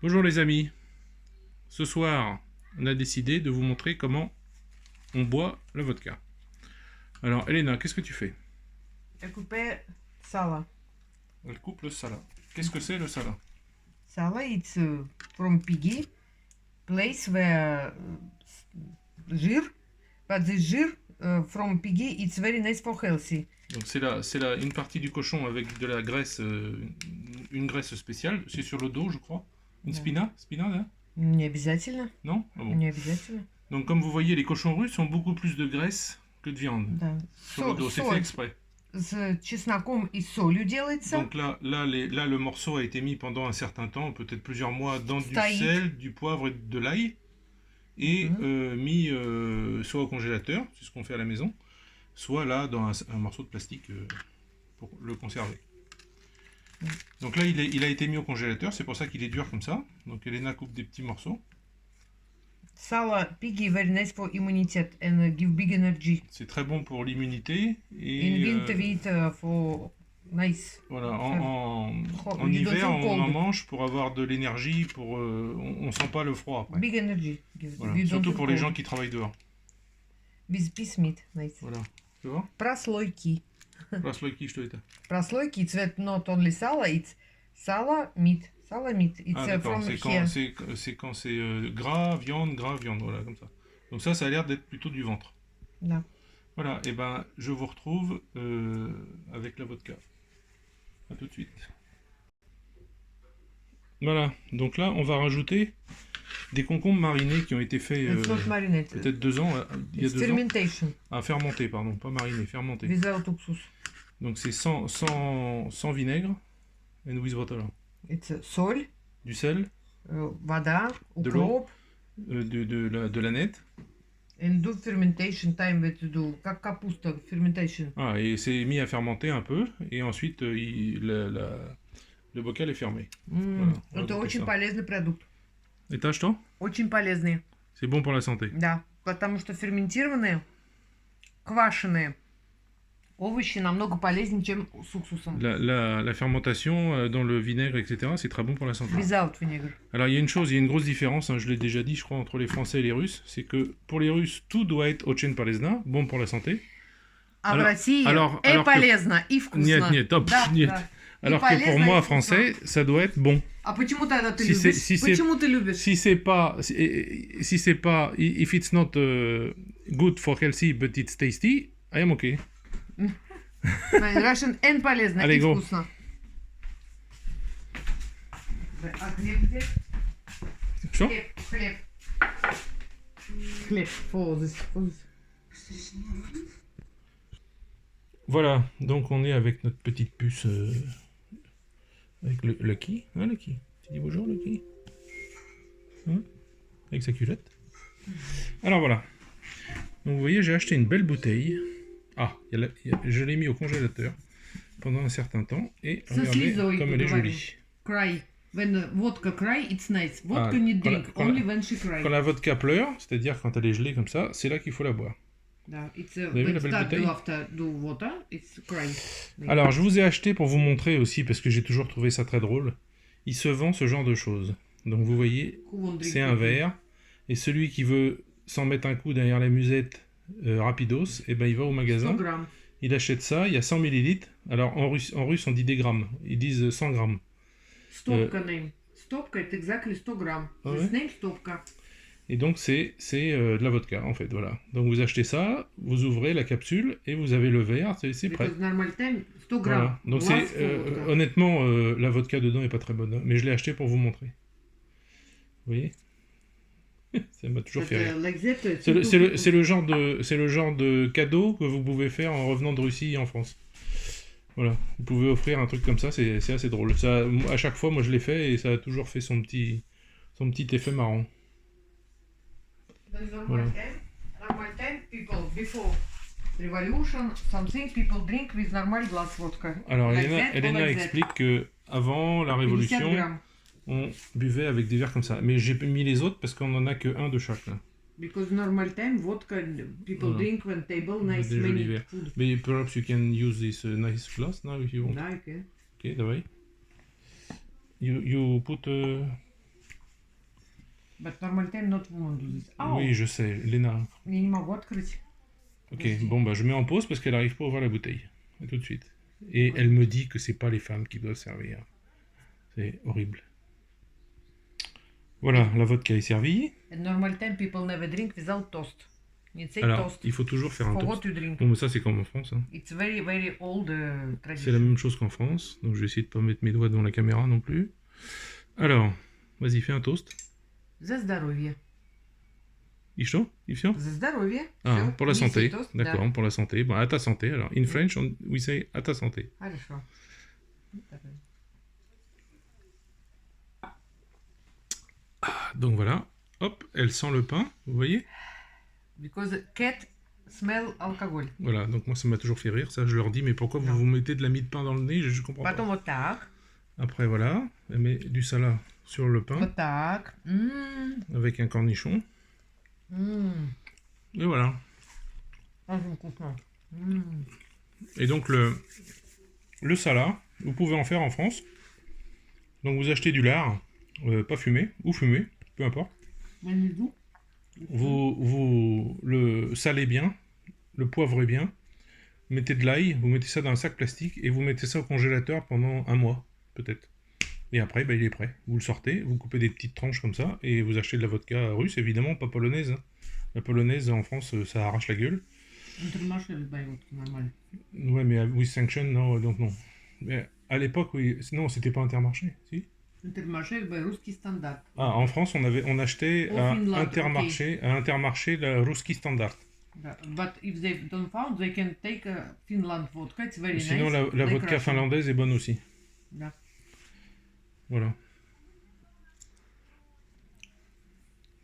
Bonjour les amis, ce soir on a décidé de vous montrer comment on boit la vodka. Alors Elena, qu'est-ce que tu fais? Я купила сало. Elle coupe le sala. Qu'est-ce que c'est le sala? Salo, it's from piggy, place where жир, but the жир from piggy, it's very nice for healthy. Donc c'est une partie du cochon avec de la graisse, une graisse spéciale. C'est sur le dos je crois. Une Да. spina là? Не обязательно. Non? Ah bon. Не обязательно. Donc comme vous voyez, les cochons russes ont beaucoup plus de graisse que de viande. Да. Sur le dos, c'est fait exprès. С чесноком и солью делается. Donc là, le morceau a été mis pendant un certain temps, peut-être plusieurs mois, dans du sel, du poivre et de l'ail, et mis soit au congélateur, c'est ce qu'on fait à la maison, soit là dans un morceau de plastique pour le conserver. Donc là, il a été mis au congélateur, c'est pour ça qu'il est dur comme ça. Donc Elena coupe des petits morceaux. Salo piggy very nice for immunity and give big energy. C'est très bon pour l'immunité. Et in winter eat for nice. Voilà, en hiver, on en mange pour avoir de l'énergie, pour on sent pas le froid après. Big energy. Voilà. Surtout pour les gens qui travaillent dehors. With piece meat, nice. Voilà, tu vois? Прослойки. Прослойки, что это? Прослойки, it's not only salo, it's salo meat. Salo meat. It's ah d'accord, from c'est quand c'est gras, viande, voilà, comme ça. Donc ça a l'air d'être plutôt du ventre. Да. Voilà, et ben je vous retrouve avec la vodka. A tout de suite. Voilà, donc là on va rajouter des concombres marinés qui ont été faits peut-être 2 ans, il y a 2 fermentation. ans. Ah, fermentés, pardon, pas marinés, fermentés. Without уксус. Donc c'est sans vinaigre and with water. It's соль, du sel, вода, de l'eau, укроп, de la nette. and do fermentation time with do как капуста fermentation. Ah, et c'est mis à fermenter un peu et ensuite le bocal est fermé. Voilà, это очень полезный продукт. Это что? Очень полезный. C'est bon pour la santé. Да, потому что ферментированные, квашеные овощи намного полезнее, чем с уксусом. La fermentation dans le vinaigre, etc., c'est très bon pour la santé. Without vinegar. Alors il y a une grosse différence, hein, je l'ai déjà dit, je crois, entre les Français et les Russes, c'est que pour les Russes, tout doit être очень полезно, bon pour la santé. А в России и полезно, и вкусно. Нет, нет. Alors que pour moi, français, ça doit être bon. А почему тогда ты любишь? Почему ты любишь? Si c'est pas, if it's not good for healthy, but it's tasty, I am okay. Russian and полезно, и вкусно. А хлеб где? Что? Хлеб. Хлеб. Voilà, donc on est avec notre petite puce, avec le Lucky, hein Lucky? Tu dis bonjour Lucky? Hein? Avec sa culotte. Alors voilà, donc vous voyez j'ai acheté une belle bouteille. Ah, je l'ai mis au congélateur pendant un certain temps et regardez comme elle est jolie. Cry. When vodka cry, it's nice. Vodka need drink, only when she cry. Quand la vodka pleure, c'est-à-dire quand elle est gelée comme ça, c'est là qu'il faut la boire. Vous avez vu la belle bouteille? Alors, je vous ai acheté pour vous montrer aussi, parce que j'ai toujours trouvé ça très drôle. Il se vend ce genre de choses. Donc, vous voyez, c'est un verre. Et celui qui veut s'en mettre un coup derrière la musette rapidos, et ben, il va au magasin. Il achète ça, il y a 100 millilitres. Alors, en russe, on dit des grammes. Ils disent 100 grammes. Stopka name. Stopka, c'est exactement 100 grammes. This name Stopka. Et donc c'est de la vodka en fait, voilà. Donc vous achetez ça, vous ouvrez la capsule et vous avez le verre, c'est prêt. Voilà. Donc honnêtement, la vodka dedans est pas très bonne, hein, mais je l'ai acheté pour vous montrer. Vous voyez? Ça m'a toujours fait rire. C'est le genre de cadeau que vous pouvez faire en revenant de Russie en France. Voilà, vous pouvez offrir un truc comme ça, c'est assez drôle. Ça, à chaque fois, moi je l'ai fait et ça a toujours fait son petit effet marrant. Normal time, people before revolution, something people drink with normal glass vodka. Alors Elena explique que avant la révolution, on buvait avec des verres comme ça. Mais j'ai mis les autres parce qu'on en a que un de chaque là. Because normal time vodka people drink when table nice many food. Mais perhaps you can use this nice glass now if you want. Да, okay. Okay, давай. You put But normal time not woman do this. Oui, je sais, Léna. Я не могу открыть. Ok, bon, bah je mets en pause parce qu'elle n'arrive pas à ouvrir la bouteille. À tout de suite. Et elle me dit que c'est pas les femmes qui doivent servir. C'est horrible. Voilà, la vodka est servie. At normal time people never drink without toast. Alors, toast. il faut toujours faire un For toast. what you drink. Bon, mais ça c'est comme en France. Hein. It's very very old tradition. C'est la même chose qu'en France. Donc je vais essayer de pas mettre mes doigts devant la caméra non plus. Alors, vas-y, fais un toast. За здоровье. И что? И все? За здоровье. Ah, Всё. pour la We santé. say toast, D'accord, да. pour la santé. Bon, à ta santé. Alors, in French, we say à ta santé. Хорошо. Donc voilà. Hop, elle sent le pain, vous voyez? Because cat smell alcohol. Voilà, donc moi ça m'a toujours fait rire, ça je leur dis, mais pourquoi vous vous mettez de la mie de pain dans le nez? Je comprends Потом pas. вот так. Après voilà, elle met du salat sur le pain Вот так. avec un cornichon. Et voilà. Очень вкусно. Et donc le salat, vous pouvez en faire en France. Donc vous achetez du lard, pas fumé, ou fumé, peu importe. Vous le salez bien, le poivrez bien, mettez de l'ail, vous mettez ça dans un sac plastique et vous mettez ça au congélateur pendant 1 mois, peut-être. Et après, bah, il est prêt. Vous le sortez, vous coupez des petites tranches comme ça et vous achetez de la vodka russe, évidemment, pas polonaise. Hein. La polonaise, en France, ça arrache la gueule. Ouais, mais with sanction, non, donc non. Mais à l'époque, oui, non, c'était pas Intermarché, si? Intermarché, русский стандарт. Ah, en France, on achetait à Intermarché le Ruski Standard. But if they don't found, they can take Finland vodka. It's very Sinon, nice. la vodka finlandaise est bonne aussi. Да. Voilà.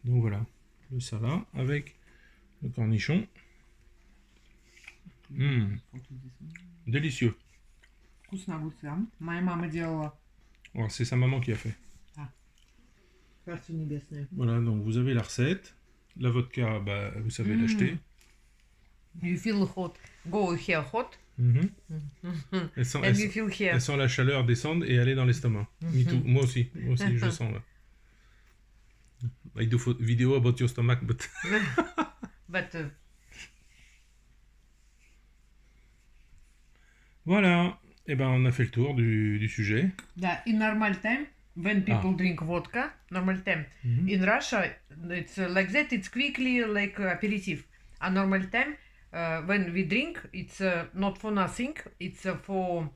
Donc voilà, le salat avec le cornichon. Délicieux. Вкусно огурцы. Моя мама делала. Alors, c'est sa maman qui a fait. Царство небесное. Voilà, donc vous avez la recette. La vodka, bah, vous savez l'acheter. You feel hot. Go here hot. Elle sent la chaleur descendre et aller dans l'estomac. Me too. Moi aussi, je sens là. I do video about your stomach, but... But Voilà. Eh ben, on a fait le tour du sujet. Да, in normal time, when people drink vodka, normal time. In Russia, it's like that, it's quickly like aperitif. A normal time, when we drink, it's not for nothing, it's for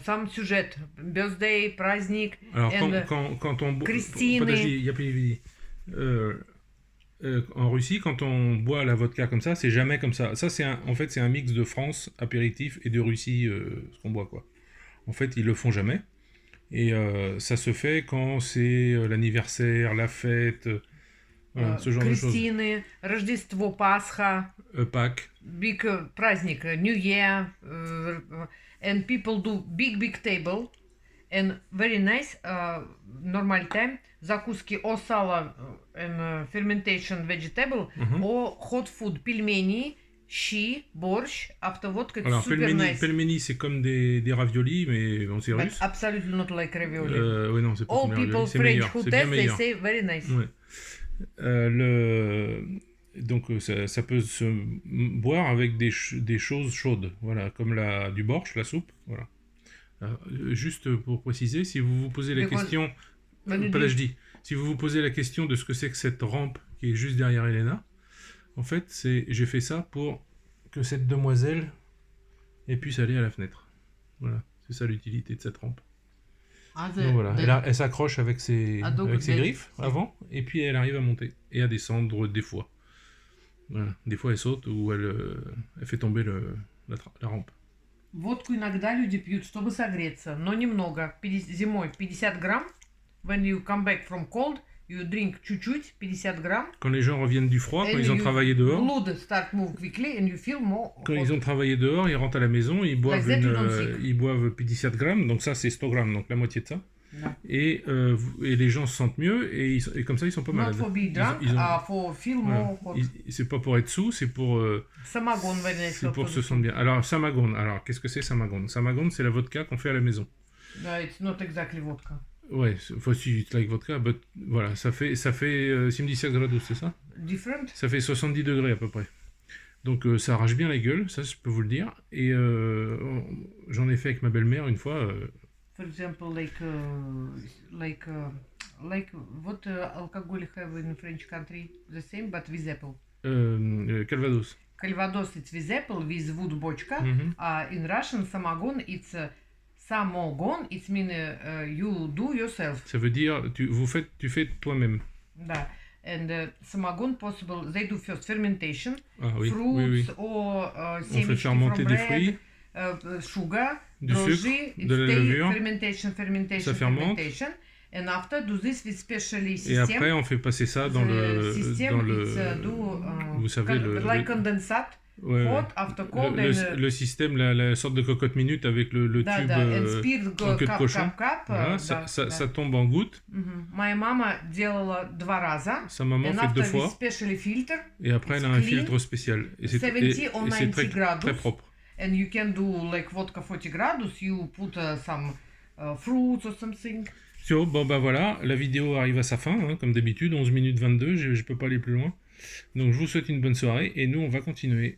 some sujet, birthday, праздник. Alors, quand on boit... en Russie, quand on boit la vodka comme ça, c'est jamais comme ça. Ça, en fait, c'est un mix de France, apéritif, et de Russie, ce qu'on boit, quoi. En fait, ils le font jamais. Et ça se fait quand c'est l'anniversaire, la fête, voilà, ce genre de choses. Крестины, Рождество, Пасха. Pâques. Big праздник, New Year. And people do big table. And very nice, normal time, закуски о сало and fermentation vegetable, or hot food, пельмени, щи, борщ, after vodka, it's Alors, super nice. Pelmeni, c'est comme des raviolis, mais bon, c'est But russe. absolutely not like ravioli. Oui, non, c'est pas All comme les people raviolis, c'est French meilleur. who C'est bien taste, they meilleur. say very nice. Ouais. Donc, ça peut se boire avec des choses chaudes, voilà, comme du borsch, la soupe, voilà. Juste pour préciser, si vous vous posez la question, si vous vous posez la question de ce que c'est que cette rampe qui est juste derrière Elena, en fait, j'ai fait ça pour que cette demoiselle puisse aller à la fenêtre. Voilà, c'est ça l'utilité de cette rampe. Donc voilà, elle s'accroche avec ses griffes avant, et puis elle arrive à monter et à descendre des fois. Voilà. Des fois elle saute ou elle fait tomber la rampe. Водку иногда люди пьют, чтобы согреться, но немного. Зимой 50 грамм. When you come back from cold, you drink чуть-чуть, 50 грамм. Quand les gens reviennent du froid, quand ils ont travaillé dehors, blood start move quickly and you feel more quand ils ont travaillé dehors, ils rentrent à la maison, ils boivent 50 grammes, donc ça c'est 100 grammes, donc la moitié de ça. Et les gens se sentent mieux et comme ça ils sont pas malades. Not for be drunk, for feel more hot. C'est pas pour être sous, c'est pour se sentir bien. Alors samagon, qu'est-ce que c'est samagon? Samagon, c'est la vodka qu'on fait à la maison. It's not exactly vodka. Ouais, enfin si, it's like vodka, but voilà, ça fait 70 grados, c'est ça? Different? Ça fait 70 degrés à peu près. Donc ça arrache bien la gueule, ça je peux vous le dire. Et j'en ai fait avec ma belle-mère une fois. For example, like what alcohol have in French country? The same, but with apple. Calvados. Calvados it's with apple, with wood бочка. In Russian, samogon it's samogon. It means you do yourself. Ça veut dire tu fais toi-même. Да. And samogon possible. They do first fermentation, oui, fruits or on fait fermenter des fruits, sugar, du sucre, de la levure. Ça fermente. And after do this with specially system. Et après on fait passer ça dans le vous savez like condensate. Hot after cold le système, la sorte de cocotte minute avec le tube en queue de cochon. Voilà, ça tombe en gouttes. Моя мама делала 2 раза. Sa maman fait 2 fois. Et après elle a un filtre spécial. Et c'est très propre. And you can do like vodka 40 gradus. You put some fruits or something. Bon bah voilà, la vidéo arrive à sa fin, hein, comme d'habitude, 11 minutes 22, je peux pas aller plus loin. Donc je vous souhaite une bonne soirée et nous on va continuer.